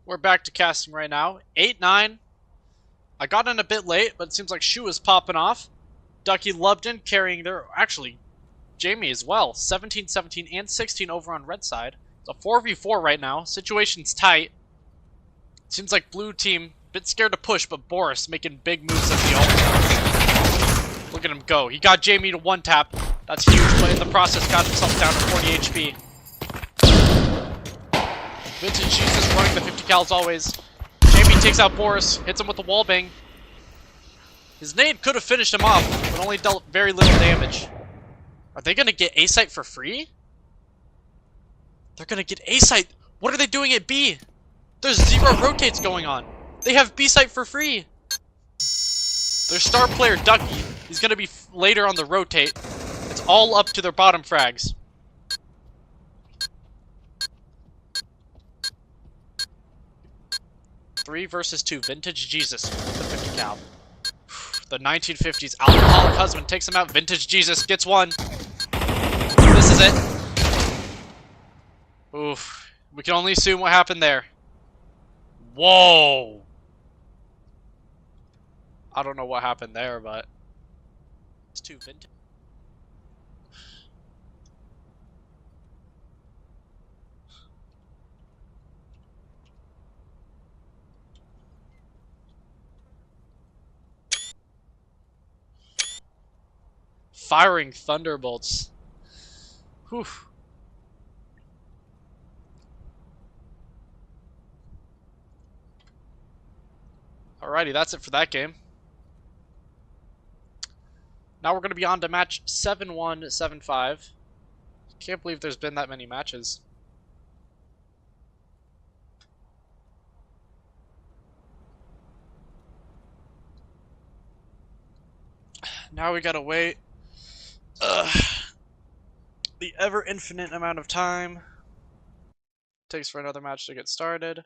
We're back to casting right now. 8-9. I got in a bit late, but it seems like Shu is popping off. Ducky Lubden carrying their... Actually, Jamie as well. 17, 17, and 16 over on red side. It's a 4v4 right now. Situation's tight. Seems like blue team, a bit scared to push, but Boris making big moves at the ult. Look at him go. He got Jamie to one tap. That's huge, but in the process got himself down to 40 HP. Vintage Jesus running the 50 cal as always. Jamie takes out Boris, hits him with the wallbang. His nade could have finished him off, but only dealt very little damage. Are they gonna get A-site for free? They're gonna get A-site. What are they doing at B? There's 0 rotates going on. They have B-site for free. Their star player Ducky, he's gonna be later on the rotate. It's all up to their bottom frags. Three versus 2. Vintage Jesus with the 50 cal. The 1950s alcoholic husband takes him out. Vintage Jesus gets one. This is it. Oof. We can only assume what happened there. Whoa. I don't know what happened there, but it's 2 vintage. Firing thunderbolts. Whew. Alrighty, that's it for that game. Now we're going to be on to match 7-1, 7-5. Can't believe there's been that many matches. Now we gotta wait. The ever infinite amount of time takes for another match to get started.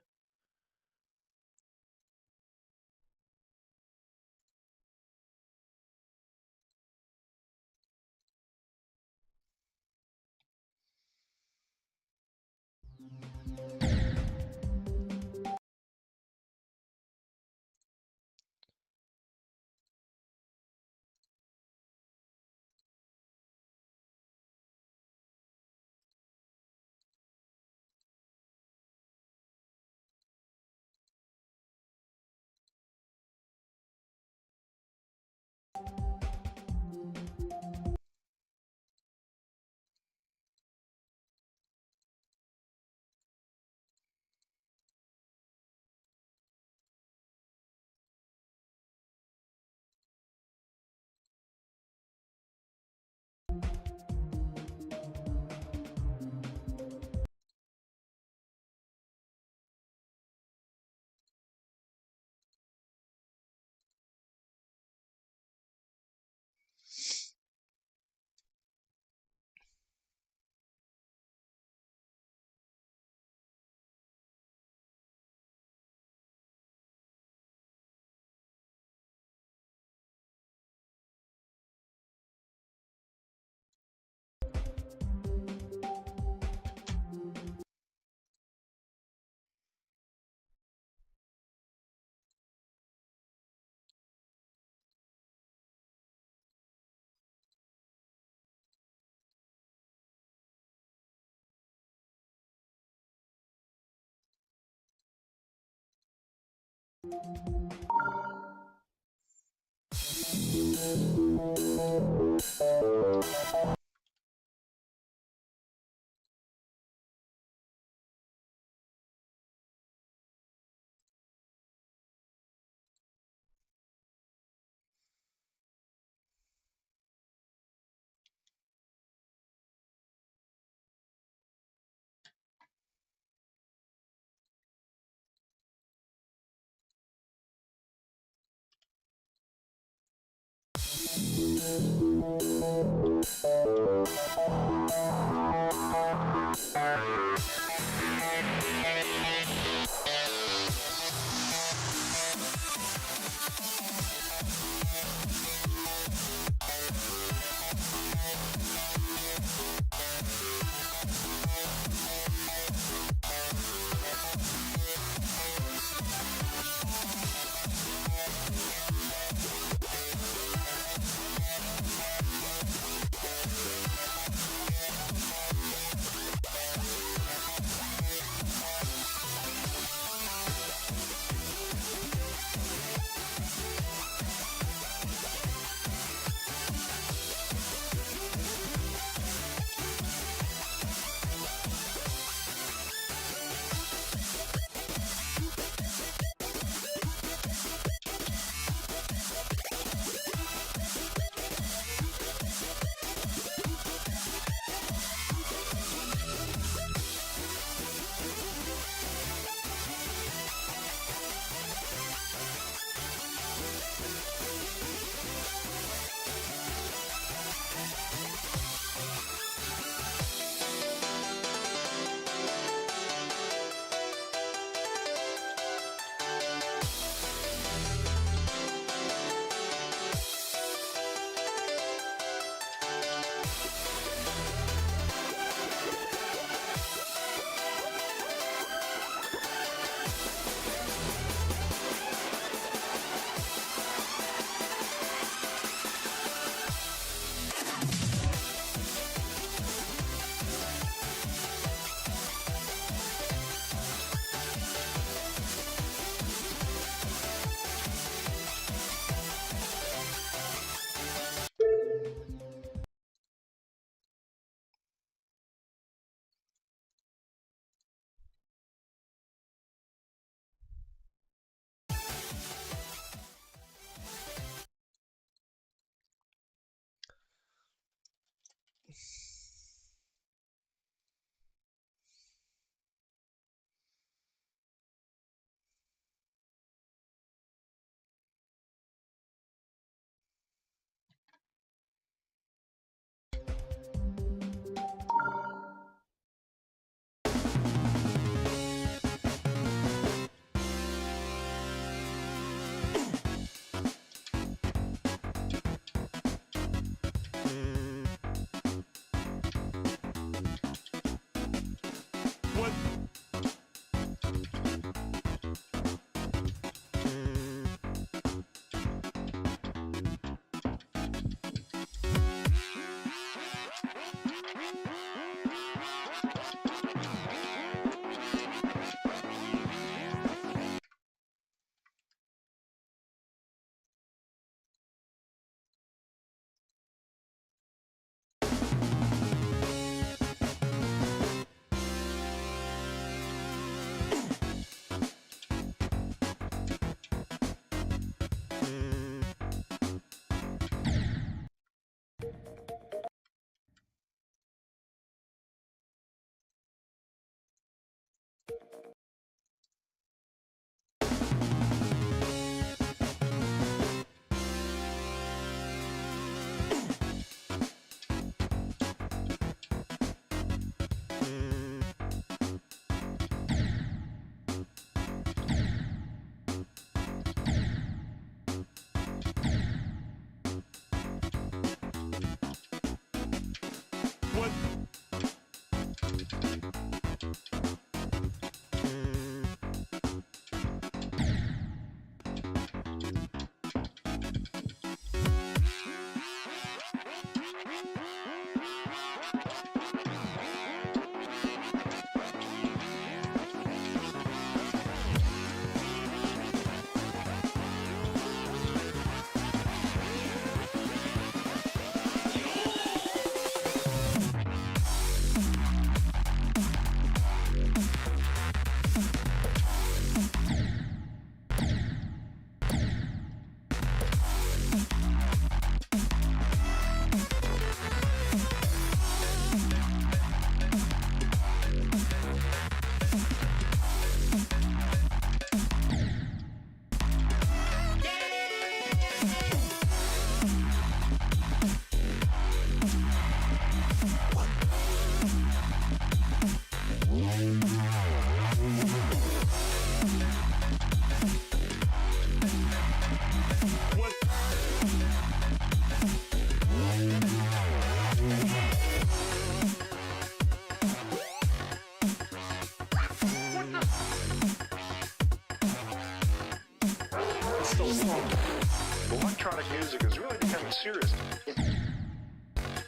Electronic music is really becoming serious.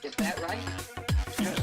Is that right? Yes.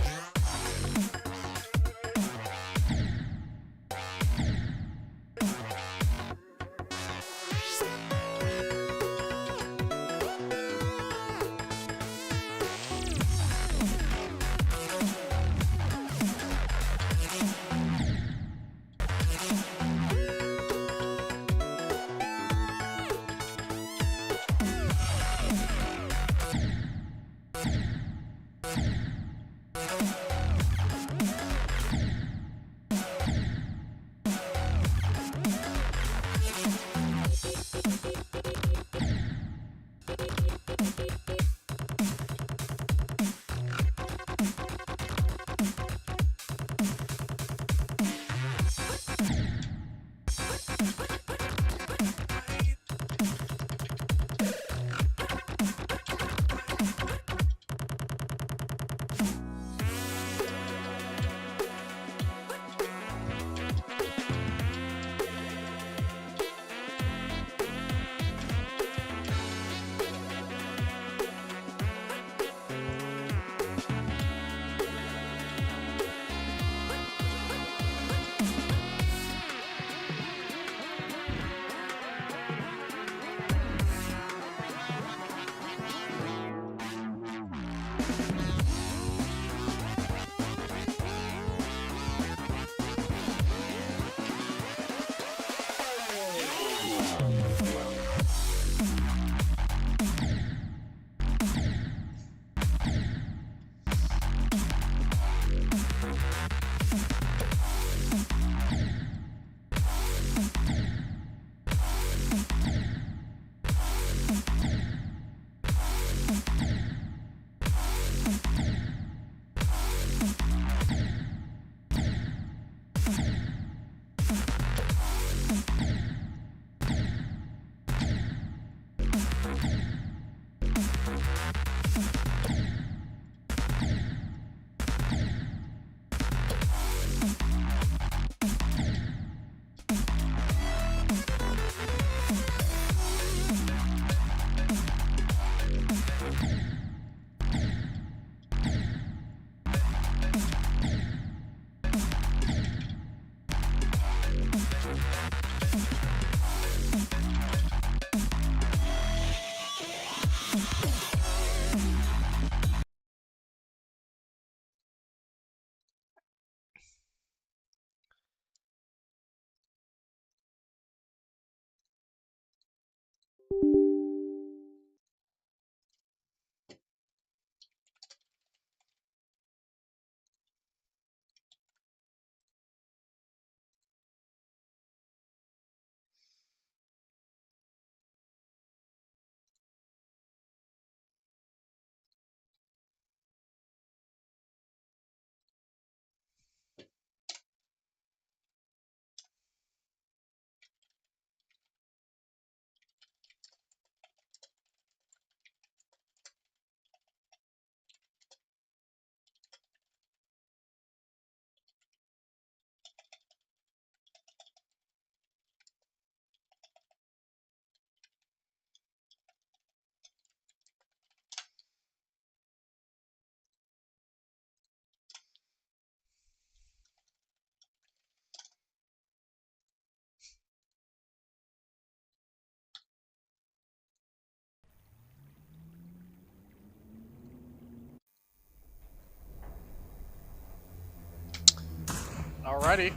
Alrighty.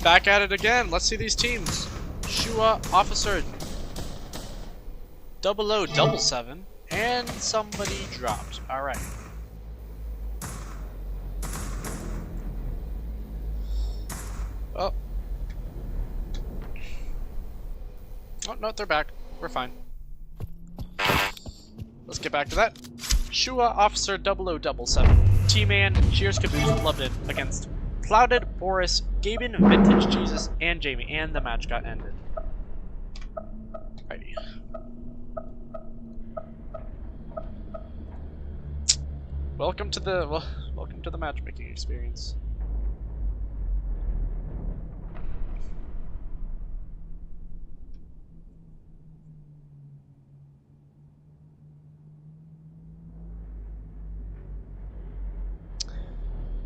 Back at it again. Let's see these teams. Shua, Officer 0077, and somebody dropped. Alright. Oh. Oh, no, they're back. We're fine. Let's get back to that. Shua, Officer 0077. T-Man, Cheers, Caboose, Loved It against Clouded, Boris, Gaben, Vintage Jesus, and Jamie. And the match got ended. Alrighty. Welcome to the matchmaking experience.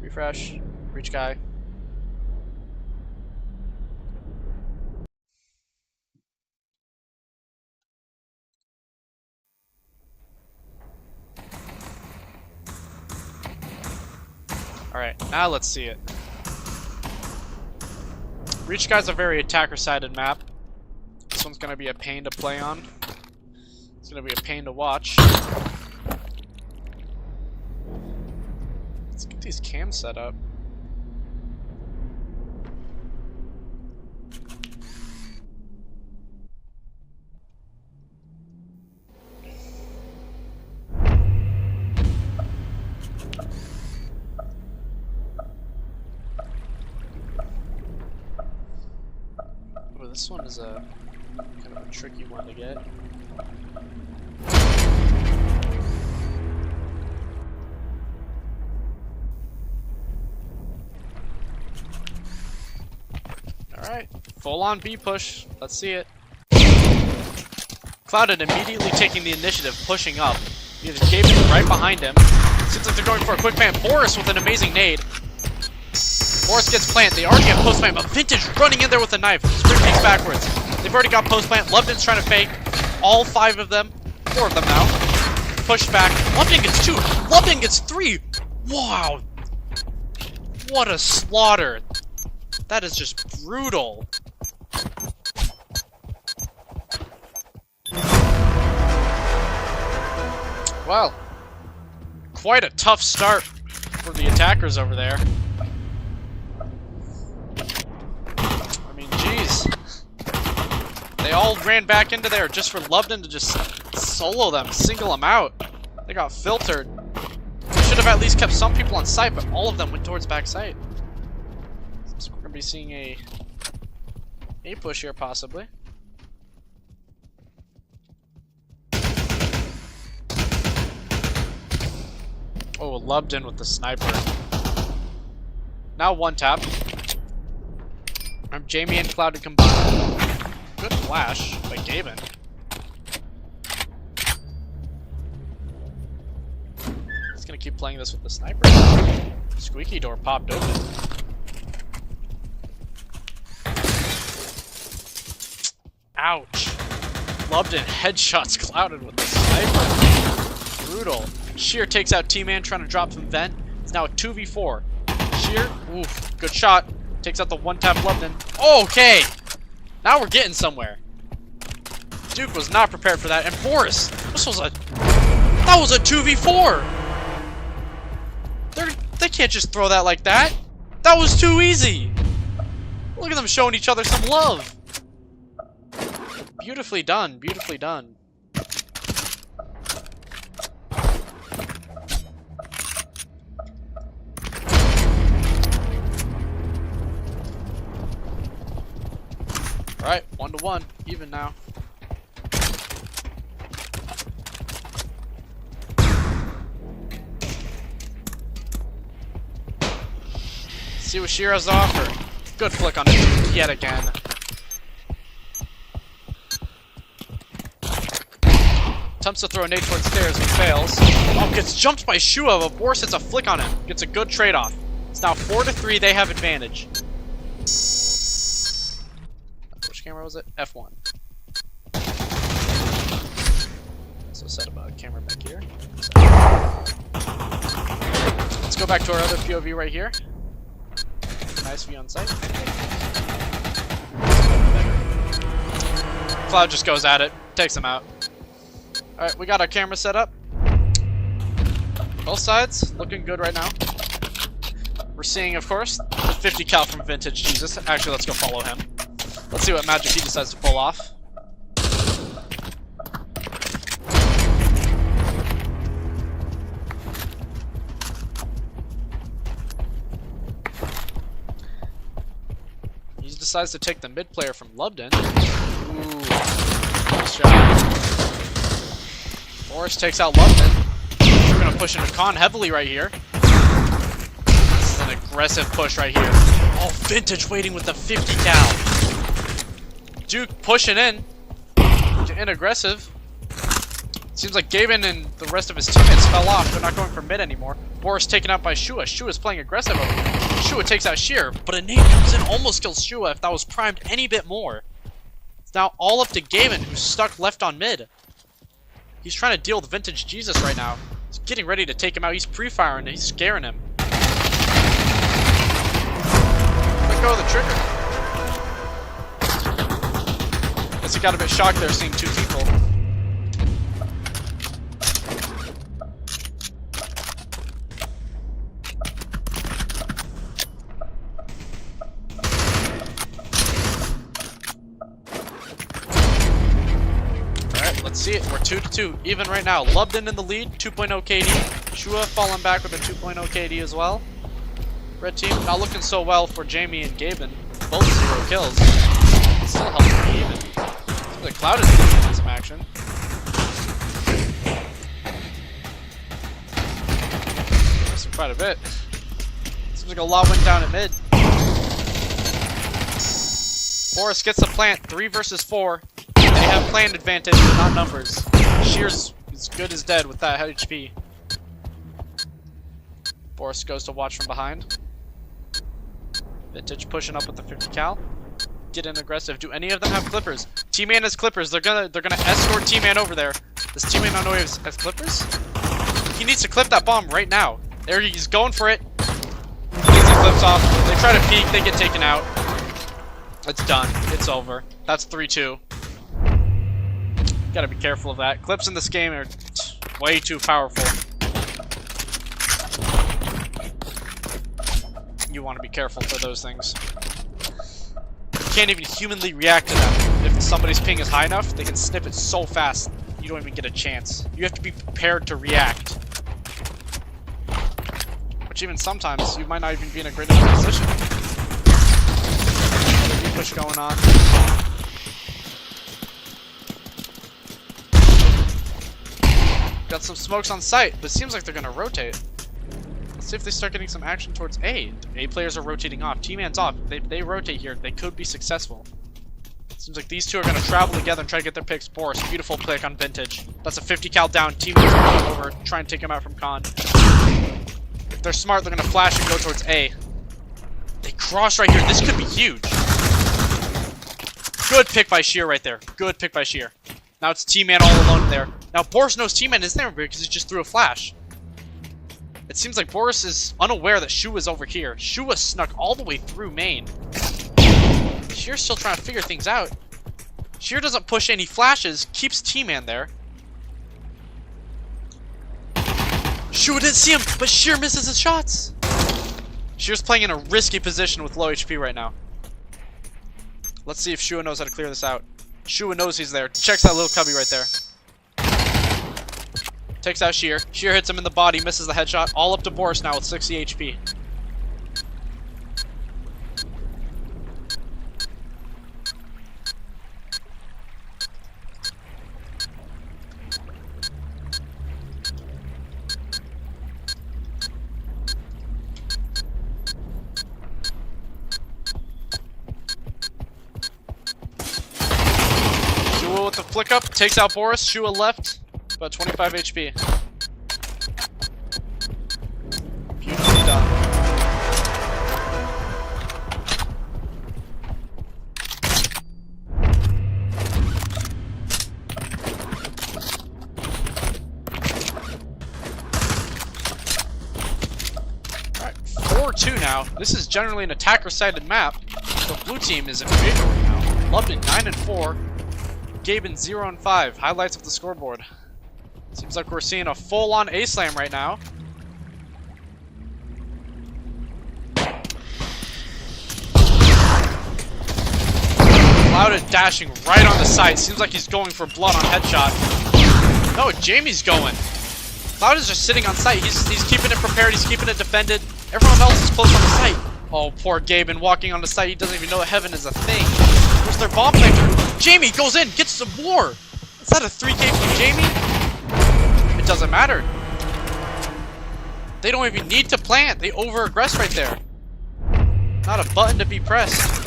Refresh. Reach guy. Alright, now let's see it. Reach guy's a very attacker-sided map. This one's gonna be a pain to play on. It's gonna be a pain to watch. Let's get these cams set up. Oh, this one is a kind of a tricky one to get. Alright, full on B push. Let's see it. Clouded immediately taking the initiative, pushing up. He has Gaben right behind him. Seems like they're going for a quick plant. Boris with an amazing nade. Boris gets plant. They already have post plant, but Vintage running in there with a knife. Sprint peeks backwards. They've already got post plant. Loveden's trying to fake. All 5 of them. 4 of them now. Pushed back. Loveden gets 2. Loveden gets 3. Wow. What a slaughter. That is just brutal. Well, quite a tough start for the attackers over there. I mean, jeez. They all ran back into there just for Loveden to just solo them, single them out. They got filtered. They should have at least kept some people on site, but all of them went towards back site. So we're gonna be seeing a push here, possibly. Oh, Loveden with the sniper. Now one tap. Jamie and Clouded combined. Good flash by Gaben. He's gonna keep playing this with the sniper. Squeaky door popped open. Ouch. Loveden headshots Clouded with the sniper. Brutal. Sheer takes out T-Man trying to drop some vent. It's now a 2v4. Sheer, oof, good shot. Takes out the one-tap Loveden. Okay! Now we're getting somewhere. Duke was not prepared for that. And Boris, that was a 2v4! They can't just throw that like that. That was too easy! Look at them showing each other some love. Beautifully done, beautifully done. Alright, 1-1, even now. See what Sheer has to offer. Good flick on it yet again. Attempts to throw a nade towards stairs and fails. Oh, gets jumped by Shua, but Boris hits a flick on him. Gets a good trade-off. It's now 4-3, they have advantage. Which camera was it? F1. So set up a camera back here. Let's go back to our other POV right here. nice view on site. Cloud just goes at it, takes him out. Alright, we got our camera set up. Both sides looking good right now. We're seeing, of course, the 50 cal from Vintage Jesus. Actually, let's go follow him. Let's see what magic he decides to pull off. He decides to take the mid player from Lubden. Ooh, nice shot. Boris takes out Lubden. We're gonna push into Khan heavily right here. This is an aggressive push right here. Oh, Vintage waiting with the 50 cal. Duke pushing in. Getting aggressive. Seems like Gavin and the rest of his teammates fell off. They're not going for mid anymore. Boris taken out by Shua. Shua's playing aggressive over here. Shua takes out Sheer, but a nade comes in, almost kills Shua if that was primed any bit more. It's now all up to Gavin, who's stuck left on mid. He's trying to deal with Vintage Jesus right now. He's getting ready to take him out. He's pre-firing and he's scaring him. Let go of the trigger. Guess he got a bit shocked there seeing two people. Let's see it. We're 2-2. Even right now. Lubden in the lead. 2.0 KD. Shua falling back with a 2.0 KD as well. Red team not looking so well for Jamie and Gavin. Both 0 kills. Still helping me even. Seems like Cloud is getting some action. Missing quite a bit. Seems like a lot went down at mid. Boris gets the plant. 3 versus 4. They have plant advantage, but not numbers. Sheer's as good as dead with that HP. Boris goes to watch from behind. Vintage pushing up with the 50 cal. Get in aggressive. Do any of them have clippers? T-Man has clippers. They're gonna escort T-Man over there. Does T-Man not know he has clippers? He needs to clip that bomb right now. There he's going for it. Gets the clips off. They try to peek. They get taken out. It's done. It's over. That's 3-2. Gotta be careful of that. Clips in this game are way too powerful. You want to be careful for those things. You can't even humanly react to them. If somebody's ping is high enough, they can snip it so fast, you don't even get a chance. You have to be prepared to react. Which even sometimes, you might not even be in a great enough position. Another push going on. Got some smokes on site, but it seems like they're gonna rotate. Let's see if they start getting some action towards A. A players are rotating off. T-Man's off. If they rotate here, they could be successful. Seems like these two are gonna travel together and try to get their picks. Boris, beautiful pick on Vintage. That's a 50 cal down. T-Man's going over, try and take him out from Khan. If they're smart, they're gonna flash and go towards A. They cross right here. This could be huge. Good pick by Sheer right there. Good pick by Sheer. Now it's T-Man all alone there. Now Boris knows T-Man is there because he just threw a flash. It seems like Boris is unaware that Shu is over here. Shu was snuck all the way through main. Sheer's still trying to figure things out. Sheer doesn't push any flashes, keeps T-Man there. Shu didn't see him, but Sheer misses his shots. Sheer's playing in a risky position with low HP right now. Let's see if Shua knows how to clear this out. Shua knows he's there. Checks that little cubby right there. Takes out Sheer. Sheer hits him in the body, misses the headshot. All up to Boris now with 60 HP. Shua with the flick up, takes out Boris. Shua left. About 25 HP. Beautifully done. Alright, 4 4-2 now. This is generally an attacker-sided map, so blue team is in favor right now. Lubden 9-4. Gaben 0-5. Highlights of the scoreboard. Seems like we're seeing a full-on A-slam right now. Clouded dashing right on the site. Seems like he's going for blood on headshot. No, Jamie's going. Cloud is just sitting on site. He's keeping it prepared. He's keeping it defended. Everyone else is close on the site. Oh, poor Gaben walking on the site. He doesn't even know heaven is a thing. Where's their bomb planter? Jamie goes in, gets some more. Is that a 3K from Jamie? It doesn't matter. They don't even need to plant. They over-aggress right there. Not a button to be pressed.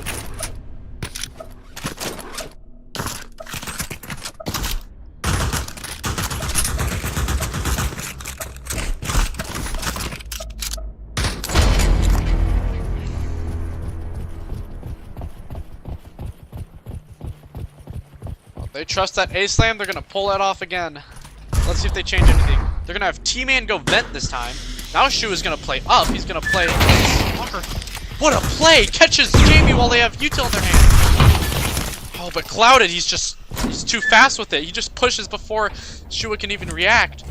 They trust that A-slam, they're gonna pull that off again. Let's see if they change anything. They're gonna have T-Man go vent this time. Now Shu is gonna play up, he's gonna play... What a play! Catches Jamie while they have util in their hand. Oh, but Clouded, he's too fast with it. He just pushes before Shua can even react.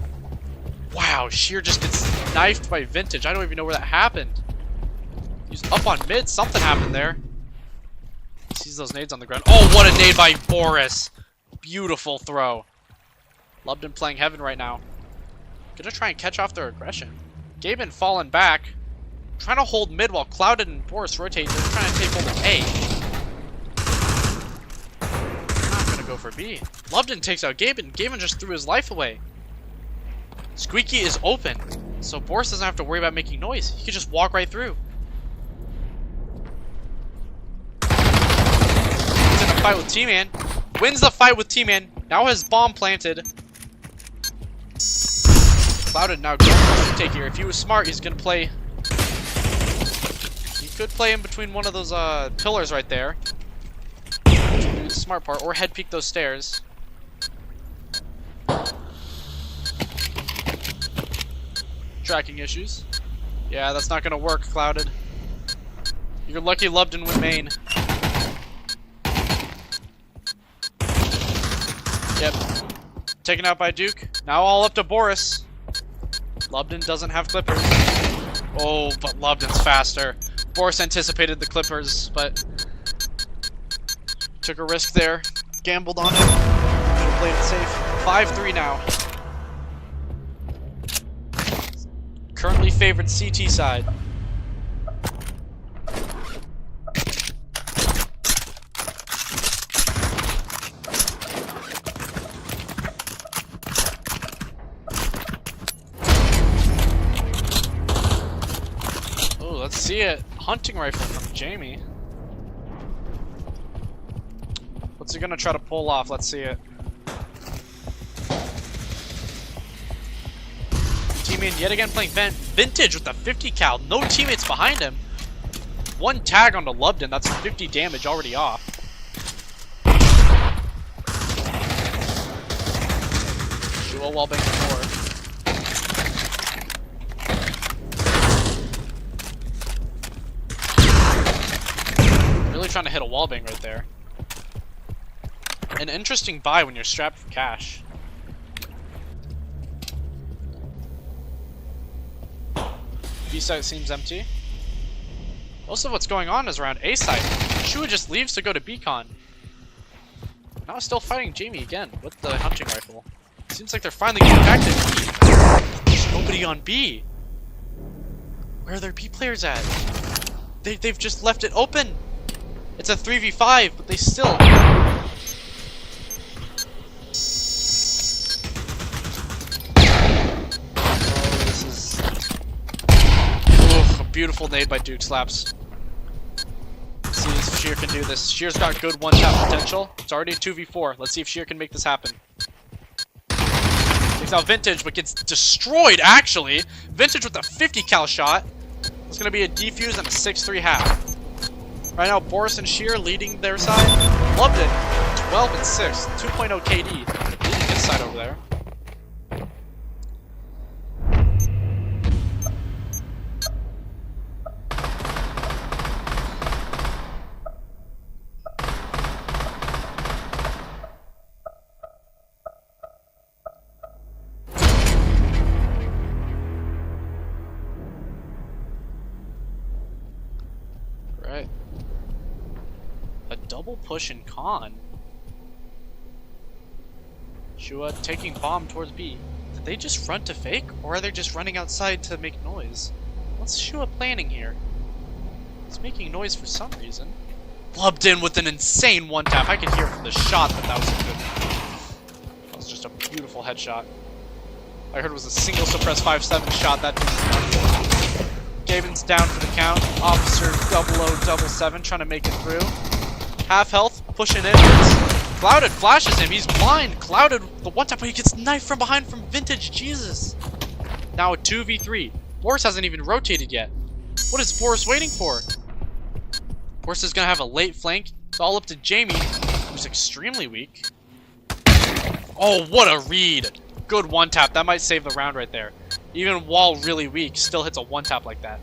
Wow, Sheer just gets knifed by Vintage. I don't even know where that happened. He's up on mid, something happened there. He sees those nades on the ground. Oh, what a nade by Boris! Beautiful throw. Lubden playing heaven right now. Gonna try and catch off their aggression. Gaben falling back. Trying to hold mid while Clouded and Boris rotate. They're trying to take hold of A. Not gonna go for B. Lubden takes out Gaben. Gaben just threw his life away. Squeaky is open. So Boris doesn't have to worry about making noise. He can just walk right through. He's in a fight with T-Man. Wins the fight with T-Man. Now has bomb planted. Clouded now going to take here. If he was smart, he's gonna play. He could play in between one of those pillars right there. Do the smart part, or head peek those stairs. Tracking issues. Yeah, that's not gonna work, Clouded. You're lucky Lubden went main. Yep. Taken out by Duke. Now all up to Boris. Lubden doesn't have clippers. Oh, but Lubden's faster. Boris anticipated the clippers, but took a risk there. Gambled on it. Could have played it safe. 5-3 now. Currently favored CT side. Let's see it. Hunting rifle from Jamie. What's he gonna try to pull off? Let's see it. Teammate yet again playing Vintage with the 50 cal. No teammates behind him. One tag onto Lubden. That's 50 damage already off. Dual wallbang before. Trying to hit a wallbang right there. An interesting buy when you're strapped for cash. B site seems empty. Most of what's going on is around A site. Shua just leaves to go to Beacon. Now still fighting Jamie again with the hunting rifle. Seems like they're finally getting back to B. There's nobody on B. Where are their B players at? They've just left it open. It's a 3v5, but they still... Oh, this is... Oof, a beautiful nade by Duke Slaps. Let's see if Sheer can do this. Sheer's got good one-tap potential. It's already a 2v4. Let's see if Sheer can make this happen. Takes out Vintage, but gets destroyed, actually. Vintage with a 50 cal shot. It's going to be a defuse and a 6-3 half. Right now, Boris and Sheer leading their side. Lubden, 12 and 6, 2.0 KD. Leading his side over there. Alright. A double push in con. Shua taking bomb towards B. Did they just run to fake? Or are they just running outside to make noise? What's Shua planning here? He's making noise for some reason. Blubbed in with an insane one tap. I could hear from the shot that was a good. That was just a beautiful headshot. I heard it was a single suppressed 5-7 shot. That didn't. Gaben's down for the count. Officer 0077 trying to make it through. Half health, pushing in. Clouded flashes him. He's blind. Clouded the one tap, but he gets knifed from behind from Vintage. Jesus. Now a 2v3. Boris hasn't even rotated yet. What is Boris waiting for? Boris is gonna have a late flank. It's all up to Jamie, who's extremely weak. Oh, what a read! Good one tap. That might save the round right there. Even while really weak, still hits a one tap like that.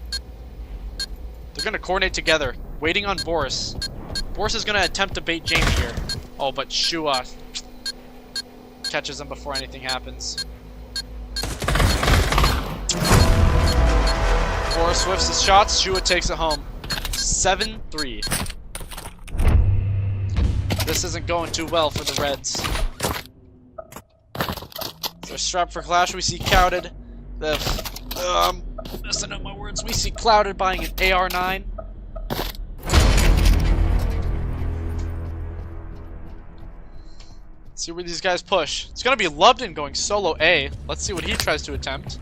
They're gonna coordinate together, waiting on Boris. Boris is gonna attempt to bait Jamie here. Oh, but Shua catches him before anything happens. Boris whiffs his shots. Shua takes it home. 7-3. This isn't going too well for the Reds. They're strapped for clash. We see Clouded. Messing up my words. We see Clouded buying an AR-9. See where these guys push. It's gonna be Lubden going solo A. Let's see what he tries to attempt.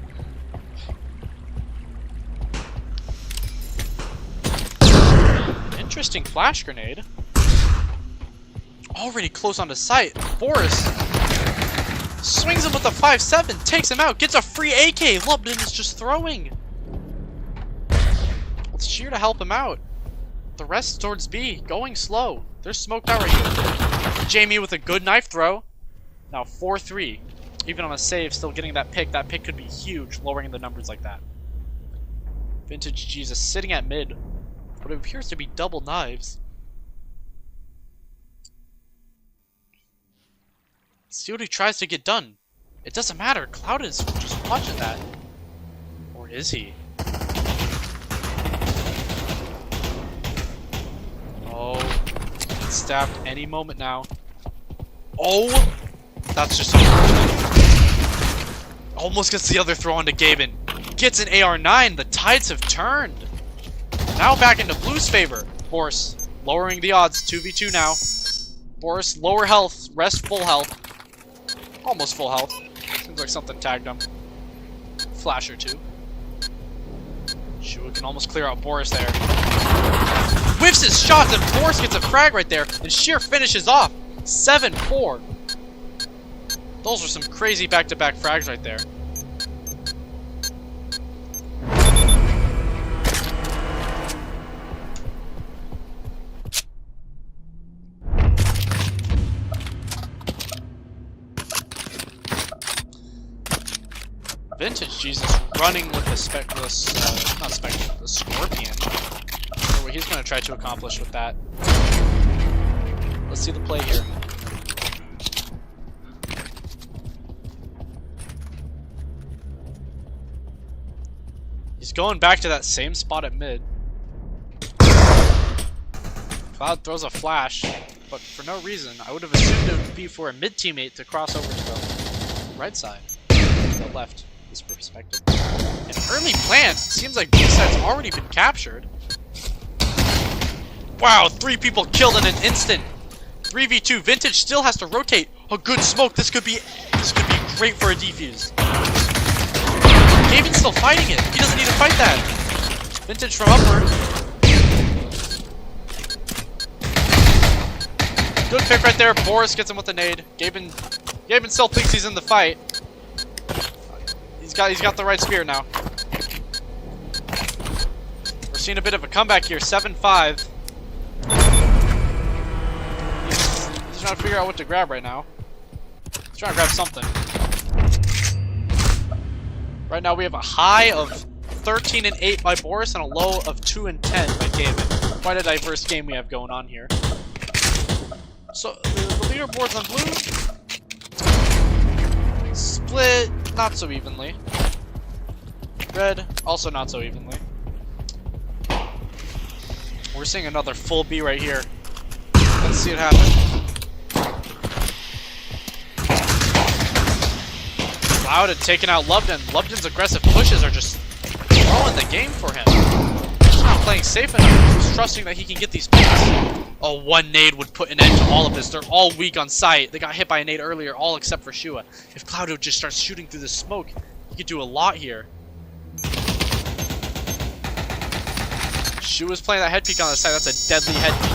Interesting flash grenade. Already close onto sight. Boris swings him with a 5-7, takes him out, gets a free AK. Lubden is just throwing. It's sheer to help him out. The rest towards B, going slow. They're smoked out right here. Jamie with a good knife throw. Now 4-3. Even on a save, still getting that pick. That pick could be huge, lowering the numbers like that. Vintage Jesus sitting at mid. What appears to be double knives. See what he tries to get done. It doesn't matter. Cloud is just watching that. Or is he? Oh. It's stabbed any moment now. Oh! That's just unfortunate. Almost gets the other throw onto Gaben. Gets an AR-9. The tides have turned. Now back into Blue's favor. Boris lowering the odds. 2v2 now. Boris lower health. Rest full health. Almost full health. Seems like something tagged him. Flash or two. Shua can almost clear out Boris there. Whiffs his shots and Boris gets a frag right there. And Sheer finishes off. 7-4. Those are some crazy back-to-back frags right there. Vintage Jesus running with the the Scorpion. I wonder what he's going to try to accomplish with that. Let's see the play here. He's going back to that same spot at mid. Cloud throws a flash, but for no reason. I would have assumed it would be for a mid teammate to cross over to the right side. The left. Perspective. An early plant. Seems like B side's already been captured. Wow, 3 people killed in an instant. 3v2. Vintage still has to rotate. A good smoke. This could be great for a defuse. Gaben's still fighting it. He doesn't need to fight that. Vintage from upward. Good pick right there. Boris gets him with the nade. Gaben still thinks he's in the fight. He's got the right spear now. We're seeing a bit of a comeback here. 7-5. He's trying to figure out what to grab right now. He's trying to grab something. Right now we have a high of 13-8 by Boris and a low of 2-10 by Gaben. Quite a diverse game we have going on here. So the leaderboards on blue split not so evenly. Red also not so evenly. We're seeing another full B right here. Let's see it happen. Cloud had taken out Lubden. Lubden's aggressive pushes are just throwing the game for him. He's not playing safe enough. He's trusting that he can get these picks. Oh, one nade would put an end to all of this. They're all weak on sight. They got hit by a nade earlier, all except for Shua. If Cloud would just start shooting through the smoke, he could do a lot here. Shua's playing that head peek on the side. That's a deadly head peek.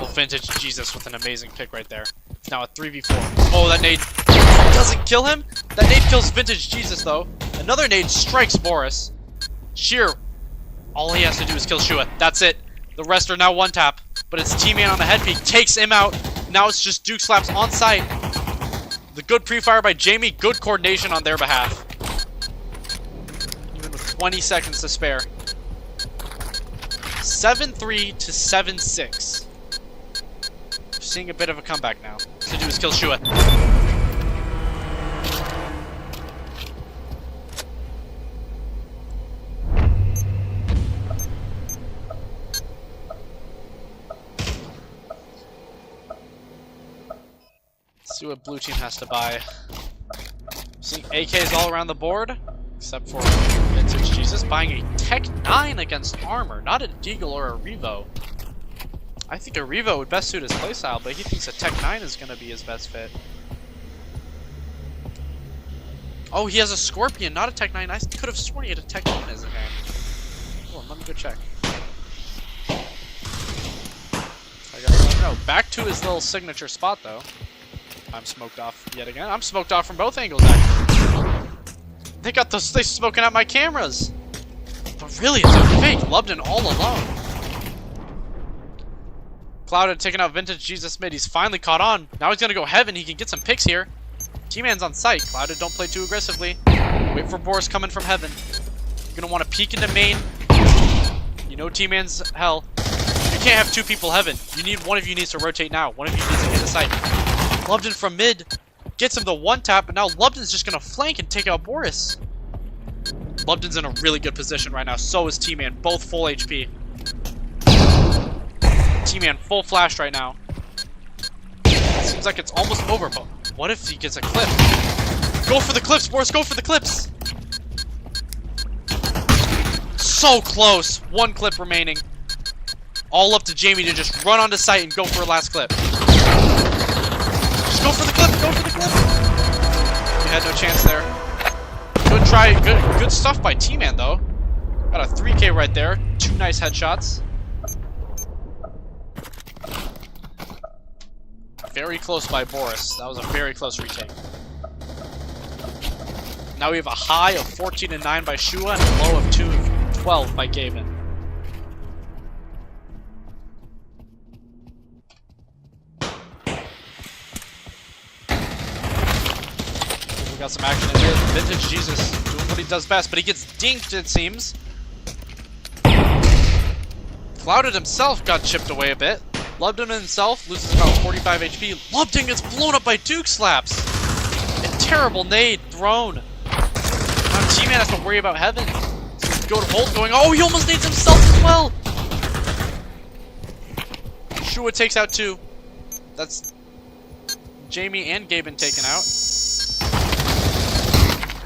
Oh, Vintage Jesus with an amazing pick right there. It's now a 3v4. Oh, that nade doesn't kill him. That nade kills Vintage Jesus, though. Another nade strikes Boris. Sheer, all he has to do is kill Shua. That's it. The rest are now one tap. But it's T-Man on the head peek. Takes him out. Now it's just Duke Slaps on site. The good pre-fire by Jamie. Good coordination on their behalf. Even with 20 seconds to spare. 7-3 to 7-6. Seeing a bit of a comeback now. To do is kill Shua. Let's see what blue team has to buy. Seeing AKs all around the board, except for Vintage Jesus buying a Tech 9 against armor, not a Deagle or a Revo. I think a Revo would best suit his playstyle, but he thinks a Tech 9 is going to be his best fit. Oh, he has a Scorpion, not a Tech 9. I could have sworn he had a Tech 9 as a hand. Hold on, let me go check. I don't know. Back to his little signature spot, though. I'm smoked off yet again. I'm smoked off from both angles, actually. They got those things smoking out my cameras. But really, it's a fake. Lubden all alone. Cloud had taken out Vintage Jesus mid. He's finally caught on. Now he's going to go heaven. He can get some picks here. T-Man's on site. Clouded, don't play too aggressively. Wait for Boris coming from heaven. You're going to want to peek into main. You know T-Man's hell. You can't have two people heaven. You need one of you needs to rotate now. One of you needs to get the site. Lubden from mid gets him the one tap, but now Lubden's just going to flank and take out Boris. Lubden's in a really good position right now. So is T-Man. Both full HP. T-Man full flash right now. Seems like it's almost over, but what if he gets a clip? Go for the clips, Boris. Go for the clips. So close. One clip remaining. All up to Jamie to just run onto site and go for a last clip. Just go for the clip. Go for the clip. He had no chance there. Good try. Good stuff by T-Man, though. Got a 3K right there. Two nice headshots. Very close by Boris. That was a very close retake. Now we have a high of 14-9 by Shua and a low of 2-12 by Gavin. We got some action in here. Vintage Jesus doing what he does best, but he gets dinked, it seems. Clouded himself got chipped away a bit. Lubden himself loses about 45 HP. Lubden gets blown up by Duke Slaps. A terrible nade thrown. Now T-Man has to worry about heaven. So go to hold going. Oh, he almost nades himself as well. Shua takes out two. That's Jamie and Gaben taken out.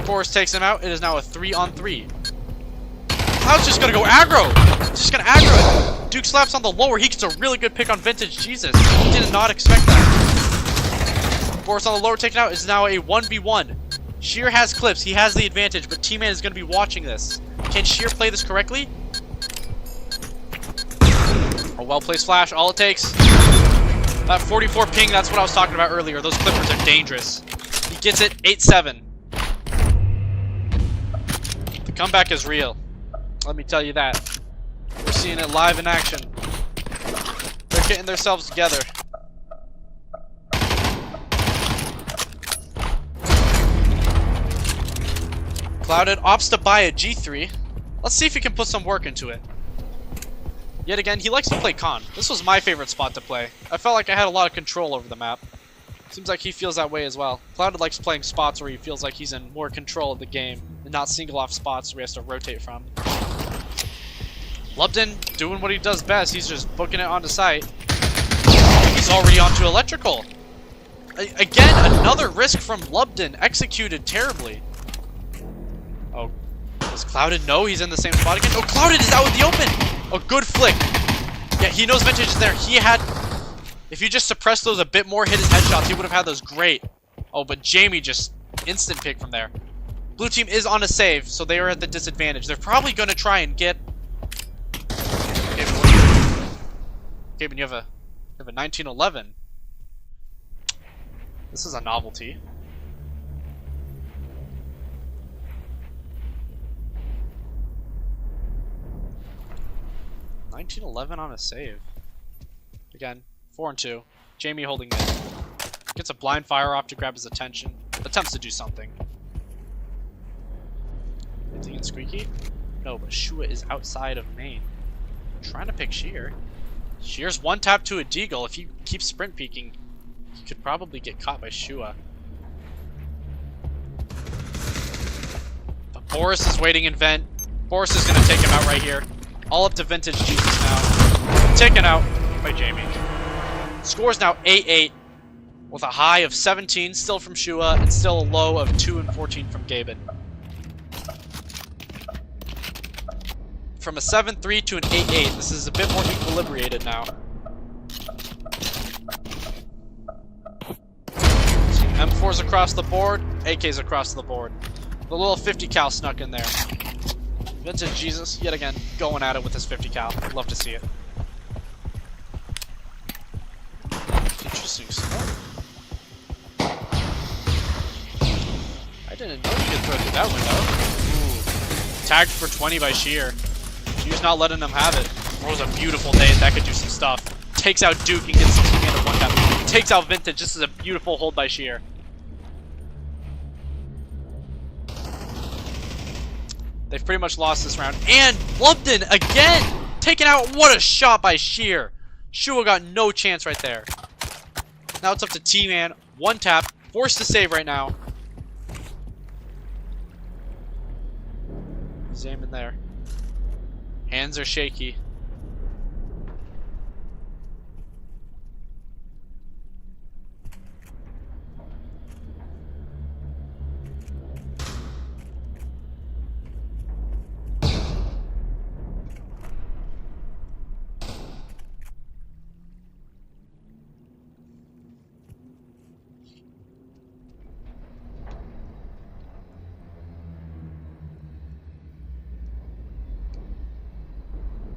Boris takes him out. It is now a 3-on-3. Cloud's just gonna go aggro. He's just gonna aggro it. Duke Slaps on the lower. He gets a really good pick on Vintage Jesus. He did not expect that. Boris on the lower taken out is now a 1v1. Sheer has clips. He has the advantage, but T-Man is going to be watching this. Can Sheer play this correctly? A well-placed flash. All it takes. That 44 ping, that's what I was talking about earlier. Those clippers are dangerous. He gets it. 8-7. The comeback is real. Let me tell you that. We're seeing it live in action. They're getting themselves together. Clouded opts to buy a G3. Let's see if he can put some work into it. Yet again, he likes to play con. This was my favorite spot to play. I felt like I had a lot of control over the map. Seems like he feels that way as well. Clouded likes playing spots where he feels like he's in more control of the game and not single off spots where he has to rotate from. Lubden doing what he does best. He's just booking it onto site. He's already onto electrical. Again, another risk from Lubden, executed terribly. Oh, does Clouded know he's in the same spot again? Oh, Clouded is out in the open! A good flick. Yeah, he knows Vintage is there. He had... If you just suppressed those a bit more, hit his headshots, he would have had those great. Oh, but Jamie just instant pick from there. Blue team is on a save, so they are at the disadvantage. They're probably going to try and get... Gaben, you have a 1911. This is a novelty. $19.11 on a save. Again, 4 and 2. Jamie holding it. Gets a blind fire off to grab his attention. Attempts to do something. Anything in Squeaky? No, but Shua is outside of main. Trying to pick Sheer. Sheer's one tap to a deagle. If he keeps sprint peeking, he could probably get caught by Shua. But Boris is waiting in vent. Boris is going to take him out right here. All up to Vintage Jesus now. Taken out by Jamie. Score's now 8-8 with a high of 17 still from Shua and still a low of 2 and 14 from Gaben. From a 7-3 to an 8-8, this is a bit more equilibrated now. M4's across the board, AK's across the board. The little 50 cal snuck in there. Vintage Jesus, yet again, going at it with his 50 cal. I'd love to see it. Interesting smoke. I didn't know you could throw through that window. Ooh. Tagged for 20 by Sheer. Sheer's not letting him have it. Throws a beautiful nade, that could do some stuff. Takes out Duke and gets 16 and a 1 tap. Takes out Vintage, this is a beautiful hold by Sheer. They've pretty much lost this round. And Lubden again! Taken out. What a shot by Sheer. Shua got no chance right there. Now it's up to T-Man. One tap. Forced to save right now. He's aiming there. Hands are shaky.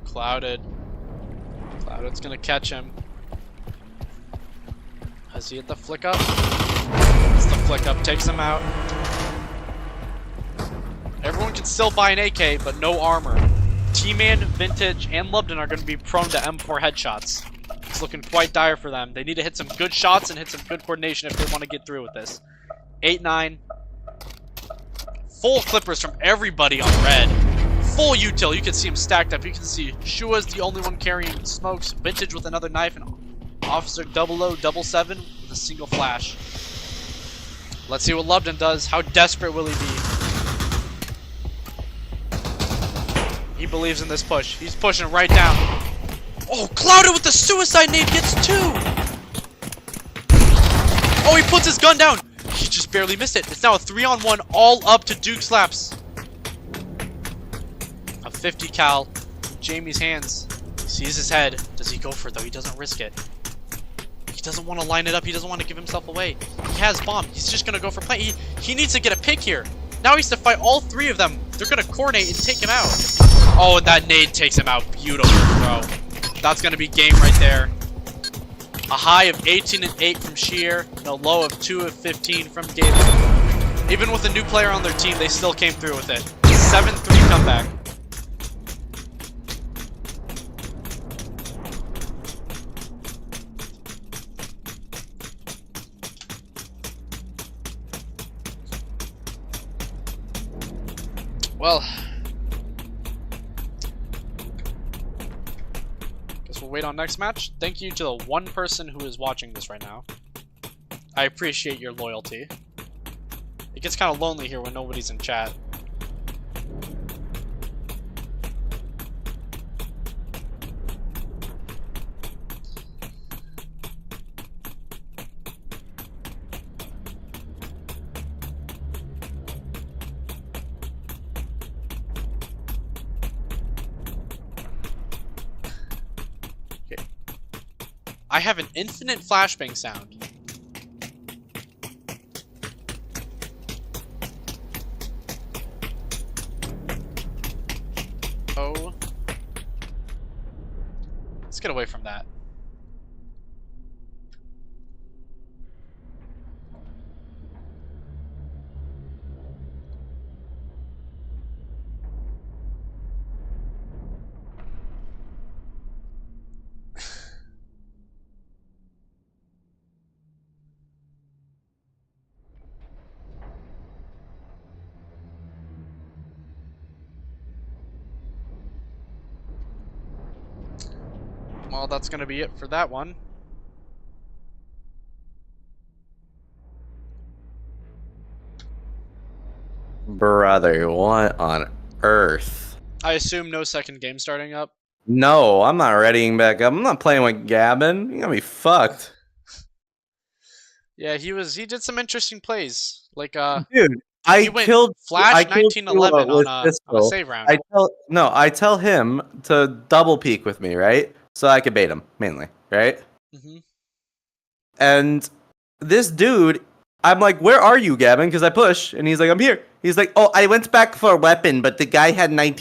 Clouded. Clouded's gonna catch him. Has he hit the flick up? It's the flick up, takes him out. Everyone can still buy an AK, but no armor. T-Man, Vintage, and Lubden are gonna be prone to M4 headshots. It's looking quite dire for them. They need to hit some good shots and hit some good coordination if they want to get through with this. 8-9. Full clippers from everybody on red. Full util, you can see him stacked up. You can see Shua's the only one carrying smokes, Vintage with another knife, and Officer 007 with a single flash. Let's see what Lubden does. How desperate will he be? He believes in this push. He's pushing right down. Oh, Clouded with the suicide nade gets 2! Oh, he puts his gun down! He just barely missed it. It's now a 3-on-1, all up to Duke Slaps. 50 cal, Jamie's hands. He sees his head. Does he go for it though? He doesn't risk it. He doesn't want to line it up. He doesn't want to give himself away. He has bomb. He's just gonna go for play. He needs to get a pick here. Now he has to fight all 3 of them. They're gonna coordinate and take him out. Oh, and that nade takes him out. Beautiful throw. That's gonna be game right there. A high of 18 and 8 from Sheer, and a low of 2 of 15 from Gaben. Even with a new player on their team, they still came through with it. 7-3 comeback. Well, guess we'll wait on next match. Thank you to the one person who is watching this right now. I appreciate your loyalty. It gets kind of lonely here when nobody's in chat. I have an infinite flashbang sound. Oh. Let's get away from that. Well, that's gonna be it for that one. Brother, what on earth? I assume no second game starting up. No, I'm not readying back up. I'm not playing with Gavin. You're gonna be fucked. Yeah, he did some interesting plays. Like Dude, I he went killed Flash I killed 1911 with on a pistol. save round. I tell him to double peek with me, right? So I could bait him, mainly, right? Mm-hmm. And this dude, I'm like, where are you, Gavin? Because I push, and he's like, I'm here. He's like, oh, I went back for a weapon, but the guy had 19